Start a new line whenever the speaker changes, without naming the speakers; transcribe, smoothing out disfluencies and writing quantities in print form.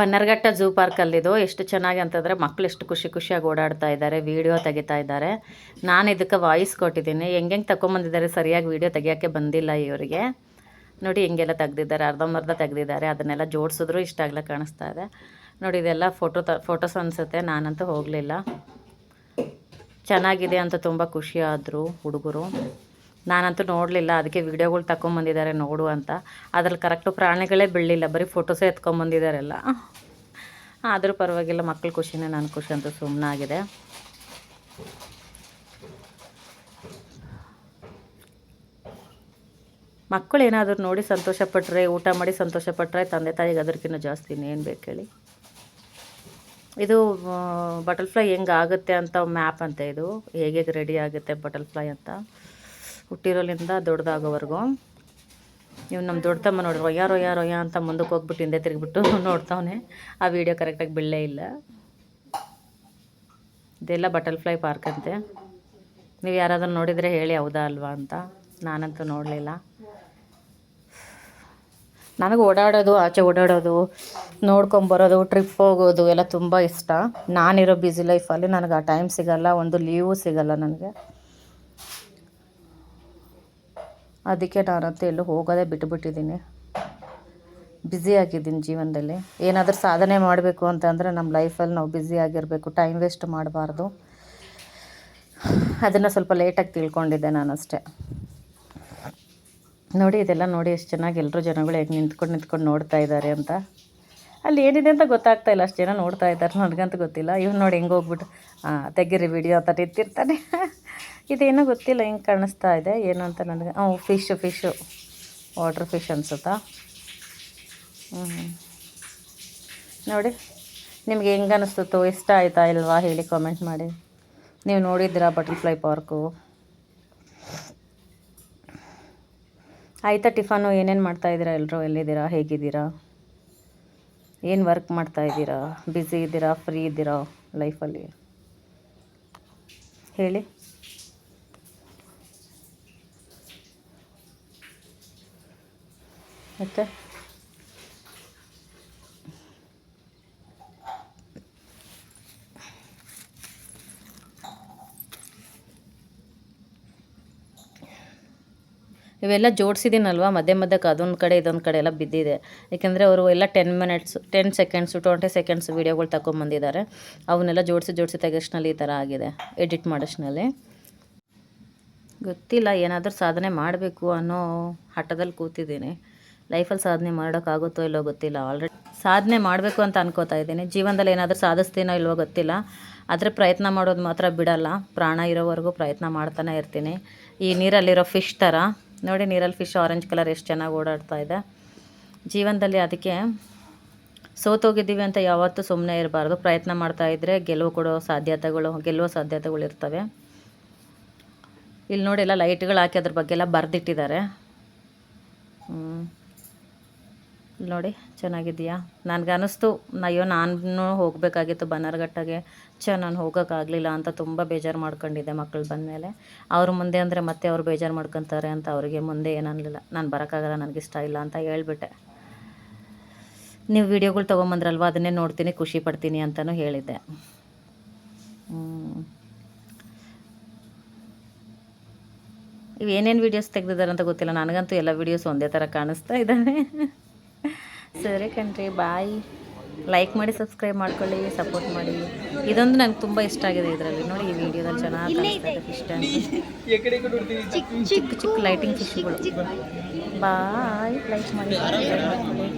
Bannerghatta zoo ಪಾರ್ಕಲ್ಲಿದು ಎಷ್ಟು ಚೆನ್ನಾಗಿ ಅಂತಂದರೆ ಮಕ್ಕಳು ಎಷ್ಟು ಖುಷಿಯಾಗಿ ಓಡಾಡ್ತಾ ಇದ್ದಾರೆ, ವೀಡಿಯೋ ತೆಗಿತಾ ಇದ್ದಾರೆ. ನಾನು ಇದಕ್ಕೆ ವಾಯ್ಸ್ ಕೊಟ್ಟಿದ್ದೀನಿ. ಹೆಂಗೆ ತಗೊಂಬಂದಿದ್ದಾರೆ, ಸರಿಯಾಗಿ ವೀಡಿಯೋ ತೆಗಿಯೋಕ್ಕೆ ಬಂದಿಲ್ಲ ಇವರಿಗೆ. ನೋಡಿ ಹಿಂಗೆಲ್ಲ ತೆಗ್ದಿದ್ದಾರೆ, ಅರ್ಧಂಬರ್ಧ ತೆಗ್ದಿದ್ದಾರೆ. ಅದನ್ನೆಲ್ಲ ಜೋಡಿಸಿದ್ರು ಇಷ್ಟ ಆಗಲ್ಲ ಕಾಣಿಸ್ತಾ ಇದೆ. ನೋಡಿ ಇದೆಲ್ಲ ಫೋಟೋಸ್ ಅನಿಸುತ್ತೆ. ನಾನಂತೂ ಹೋಗಲಿಲ್ಲ. ಚೆನ್ನಾಗಿದೆ ಅಂತ ತುಂಬ ಖುಷಿಯಾದರು ಹುಡುಗರು. ನಾನಂತೂ ನೋಡಲಿಲ್ಲ, ಅದಕ್ಕೆ ವೀಡಿಯೋಗಳು ತಗೊಂಬಂದಿದ್ದಾರೆ ನೋಡು ಅಂತ. ಅದ್ರಲ್ಲಿ ಕರೆಕ್ಟು ಪ್ರಾಣಿಗಳೇ ಬೀಳಲಿಲ್ಲ, ಬರೀ ಫೋಟೋಸೇ ಎತ್ಕೊಂಬಂದಿದ್ದಾರೆಲ್ಲ. ಆದರೂ ಪರವಾಗಿಲ್ಲ, ಮಕ್ಕಳು ಖುಷಿನೇ ನನ್ನ ಖುಷಿ ಅಂತ ಸುಮ್ಮನಾಗಿದೆ. ಮಕ್ಕಳು ಏನಾದರೂ ನೋಡಿ ಸಂತೋಷಪಟ್ಟರೆ, ಊಟ ಮಾಡಿ ಸಂತೋಷಪಟ್ಟರೆ ತಂದೆ ತಾಯಿಗೆ ಅದಕ್ಕಿಂತ ಜಾಸ್ತಿ ಇನ್ನೇನು ಬೇಕು ಹೇಳಿ. ಇದು ಬಟರ್ಫ್ಲೈ ಹೆಂಗೆ ಆಗುತ್ತೆ ಅಂತ ಮ್ಯಾಪ್ ಅಂತ. ಇದು ಹೇಗೆ ರೆಡಿ ಆಗುತ್ತೆ ಬಟರ್ಫ್ಲೈ ಅಂತ, ಹುಟ್ಟಿರೋಲಿಂದ ದೊಡ್ಡದಾಗೋವರೆಗೂ. ಇವ್ನು ನಮ್ಮ ದೊಡ್ಡ ತಮ್ಮ ನೋಡ್ರಿ ರೊಯ್ಯ ಅಂತ ಮುಂದಕ್ಕೆ ಹೋಗ್ಬಿಟ್ಟು ಹಿಂದೆ ತಿರುಗಿಬಿಟ್ಟು ನೋಡ್ತಾವನೆ. ಆ ವಿಡಿಯೋ ಕರೆಕ್ಟಾಗಿ ಬೀಳೇ ಇಲ್ಲ. ಇದೆಲ್ಲ ಬಟರ್ಫ್ಲೈ ಪಾರ್ಕ್ ಅಂತೆ. ನೀವು ಯಾರಾದರೂ ನೋಡಿದರೆ ಹೇಳಿ ಹೌದಾ ಅಲ್ವಾ ಅಂತ. ನಾನಂತೂ ನೋಡಲಿಲ್ಲ. ನನಗೆ ಓಡಾಡೋದು, ಆಚೆ ಓಡಾಡೋದು, ನೋಡ್ಕೊಂಬರೋದು, ಟ್ರಿಪ್ ಹೋಗೋದು ಎಲ್ಲ ತುಂಬ ಇಷ್ಟ. ನಾನಿರೋ ಬ್ಯುಸಿ ಲೈಫಲ್ಲಿ ನನಗೆ ಆ ಟೈಮ್ ಸಿಗೋಲ್ಲ, ಒಂದು ಲೀವು ಸಿಗೋಲ್ಲ ನನಗೆ. ಅದಕ್ಕೆ ನಾನಂತೂ ಎಲ್ಲೂ ಹೋಗೋದೇ ಬಿಟ್ಟುಬಿಟ್ಟಿದ್ದೀನಿ. ಬ್ಯುಸಿಯಾಗಿದ್ದೀನಿ ಜೀವನದಲ್ಲಿ. ಏನಾದರೂ ಸಾಧನೆ ಮಾಡಬೇಕು ಅಂತಂದರೆ ನಮ್ಮ ಲೈಫಲ್ಲಿ ನಾವು ಬ್ಯುಸಿಯಾಗಿರಬೇಕು, ಟೈಮ್ ವೇಸ್ಟ್ ಮಾಡಬಾರ್ದು. ಅದನ್ನು ಸ್ವಲ್ಪ ಲೇಟಾಗಿ ತಿಳ್ಕೊಂಡಿದ್ದೆ ನಾನಷ್ಟೇ. ನೋಡಿ ಇದೆಲ್ಲ ನೋಡಿ ಎಷ್ಟು ಚೆನ್ನಾಗಿ ಎಲ್ಲರೂ ಜನಗಳು ಹೇಗೆ ನಿಂತ್ಕೊಂಡು ನೋಡ್ತಾ ಇದ್ದಾರೆ ಅಂತ. ಅಲ್ಲಿ ಏನಿದೆ ಅಂತ ಗೊತ್ತಾಗ್ತಾ ಇಲ್ಲ, ಅಷ್ಟು ಜನ ನೋಡ್ತಾ ಇದ್ದಾರೆ, ನನಗಂತೂ ಗೊತ್ತಿಲ್ಲ. ಇವ್ನು ನೋಡಿ ಹೆಂಗೆ ಹೋಗ್ಬಿಟ್ಟು ತೆಗೀರಿ ವಿಡಿಯೋ ಅಂತ ನಿಂತಿರ್ತಾನೆ. ಇದೇನೋ ಗೊತ್ತಿಲ್ಲ, ಹೆಂಗೆ ಕಾಣಿಸ್ತಾ ಇದೆ ಏನು ಅಂತ ನನಗೆ. ಫಿಶ್ಶು ವಾಟರ್ ಫಿಶ್ ಅನಿಸುತ್ತಾ. ನೋಡಿ ನಿಮ್ಗೆ ಹೆಂಗೆ ಅನಿಸ್ತೋ, ಇಷ್ಟ ಆಯಿತಾ ಇಲ್ವಾ ಹೇಳಿ ಕಾಮೆಂಟ್ ಮಾಡಿ. ನೀವು ನೋಡಿದ್ದೀರಾ ಬಟರ್ಫ್ಲೈ ಪಾರ್ಕು? ಆಯಿತಾ ಟಿಫನು? ಏನೇನು ಮಾಡ್ತಾಯಿದ್ದೀರಾ ಎಲ್ಲರೂ? ಎಲ್ಲಿದ್ದೀರಾ? ಹೇಗಿದ್ದೀರಾ? ಏನು ವರ್ಕ್ ಮಾಡ್ತಾಯಿದ್ದೀರಾ? ಬ್ಯುಸಿ ಇದ್ದೀರಾ? ಫ್ರೀ ಇದ್ದೀರಾ ಲೈಫಲ್ಲಿ ಹೇಳಿ. ಮತ್ತು ಇವೆಲ್ಲ ಜೋಡಿಸಿದ್ದೀನಲ್ವ, ಮಧ್ಯಕ್ಕೆ ಅದೊಂದು ಕಡೆ ಇದೊಂದು ಕಡೆ ಎಲ್ಲ ಬಿದ್ದಿದೆ. ಏಕೆಂದರೆ ಅವರು ಎಲ್ಲ 10 ಸೆಕೆಂಡ್ಸು 20 ಸೆಕೆಂಡ್ಸ್ ವೀಡಿಯೋಗಳು ತಗೊಂಬಂದಿದ್ದಾರೆ. ಅವನ್ನೆಲ್ಲ ಜೋಡಿಸಿ ತೆಗೆಷ್ಟನಲ್ಲಿ ಈ ಥರ ಆಗಿದೆ, ಎಡಿಟ್ ಮಾಡೋಷ್ಟರಲ್ಲಿ. ಗೊತ್ತಿಲ್ಲ, ಏನಾದರೂ ಸಾಧನೆ ಮಾಡಬೇಕು ಅನ್ನೋ ಹಠದಲ್ಲಿ ಕೂತಿದ್ದೀನಿ. ಲೈಫಲ್ಲಿ ಸಾಧನೆ ಮಾಡೋಕ್ಕಾಗುತ್ತೋ ಇಲ್ಲೋ ಗೊತ್ತಿಲ್ಲ. ಆಲ್ರೆಡಿ ಸಾಧನೆ ಮಾಡಬೇಕು ಅಂತ ಅನ್ಕೋತಾ ಇದ್ದೀನಿ. ಜೀವನದಲ್ಲಿ ಏನಾದರೂ ಸಾಧಿಸ್ತೀನೋ ಇಲ್ವೋ ಗೊತ್ತಿಲ್ಲ, ಆದರೆ ಪ್ರಯತ್ನ ಮಾಡೋದು ಮಾತ್ರ ಬಿಡಲ್ಲ. ಪ್ರಾಣ ಇರೋವರೆಗೂ ಪ್ರಯತ್ನ ಮಾಡ್ತಾನೆ ಇರ್ತೀನಿ. ಈ ನೀರಲ್ಲಿರೋ ಫಿಶ್ ಥರ ನೋಡಿ, ನೀರಲ್ಲಿ ಫಿಶ್ ಆರೆಂಜ್ ಕಲರ್ ಎಷ್ಟು ಚೆನ್ನಾಗಿ ಓಡಾಡ್ತಾ ಇದೆ ಜೀವನದಲ್ಲಿ. ಅದಕ್ಕೆ ಸೋತೋಗಿದ್ದೀವಿ ಅಂತ ಯಾವತ್ತೂ ಸುಮ್ಮನೆ ಇರಬಾರ್ದು. ಪ್ರಯತ್ನ ಮಾಡ್ತಾಯಿದ್ರೆ ಗೆಲ್ಲುವ ಸಾಧ್ಯತೆಗಳು ಇರ್ತವೆ. ಇಲ್ಲಿ ನೋಡಿ ಎಲ್ಲ ಲೈಟ್ಗಳು ಹಾಕಿ ಅದ್ರ ಬಗ್ಗೆ ಎಲ್ಲ ಬರೆದಿಟ್ಟಿದ್ದಾರೆ. ನೋಡಿ ಚೆನ್ನಾಗಿದೆಯಾ? ನನಗನ್ನಿಸ್ತು ಅಯ್ಯೋ ನಾನು ಹೋಗಬೇಕಾಗಿತ್ತು ಬನ್ನರ್ಘಟ್ಟಗೆ, ನಾನು ಹೋಗೋಕ್ಕಾಗಲಿಲ್ಲ ಅಂತ ತುಂಬ ಬೇಜಾರು ಮಾಡ್ಕೊಂಡಿದ್ದೆ. ಮಕ್ಕಳು ಬಂದಮೇಲೆ ಅವ್ರ ಮುಂದೆ ಅಂದರೆ ಮತ್ತೆ ಅವ್ರು ಬೇಜಾರು ಮಾಡ್ಕೊತಾರೆ ಅಂತ ಅವರಿಗೆ ಮುಂದೆ ಏನನ್ನಲಿಲ್ಲ. ನಾನು ಬರೋಕ್ಕಾಗಲ್ಲ, ನನಗಿಷ್ಟ ಇಲ್ಲ ಅಂತ ಹೇಳ್ಬಿಟ್ಟೆ. ನೀವು ವೀಡಿಯೋಗಳು ತೊಗೊಂಬಂದ್ರಲ್ವ, ಅದನ್ನೇ ನೋಡ್ತೀನಿ, ಖುಷಿ ಪಡ್ತೀನಿ ಅಂತಲೂ ಹೇಳಿದ್ದೆ. ಇವೇನೇನು ವೀಡಿಯೋಸ್ ತೆಗೆದಿದ್ದಾರೆ ಅಂತ ಗೊತ್ತಿಲ್ಲ. ನನಗಂತೂ ಎಲ್ಲ ವೀಡಿಯೋಸ್ ಒಂದೇ ಥರ ಕಾಣಿಸ್ತಾ ಇದ್ದಾವೆ. ಸರಿ ಕಣ್ರಿ, ಬಾಯ್. ಲೈಕ್ ಮಾಡಿ, ಸಬ್ಸ್ಕ್ರೈಬ್ ಮಾಡ್ಕೊಳ್ಳಿ, ಸಪೋರ್ಟ್ ಮಾಡಿ. ಇದೊಂದು ನನಗೆ ತುಂಬ ಇಷ್ಟ ಆಗಿದೆ ಇದರಲ್ಲಿ. ನೋಡಿ ಈ ವಿಡಿಯೋದಲ್ಲಿ ಚೆನ್ನಾಗಿ ಕಾಣಿಸ್ತಾ ಇದೆ ಫಿಶ್ ಟ್ಯಾಂಕ್, ಚಿಕ್ಕ ಲೈಟಿಂಗ್ ಫಿಶ್ಗಳು. ಬಾಯ್, ಲೈಕ್ ಮಾಡಿ, ಸಬ್ಸ್ಕ್ರೈಬ್ ಮಾಡ್ಕೊಳ್ಳಿ.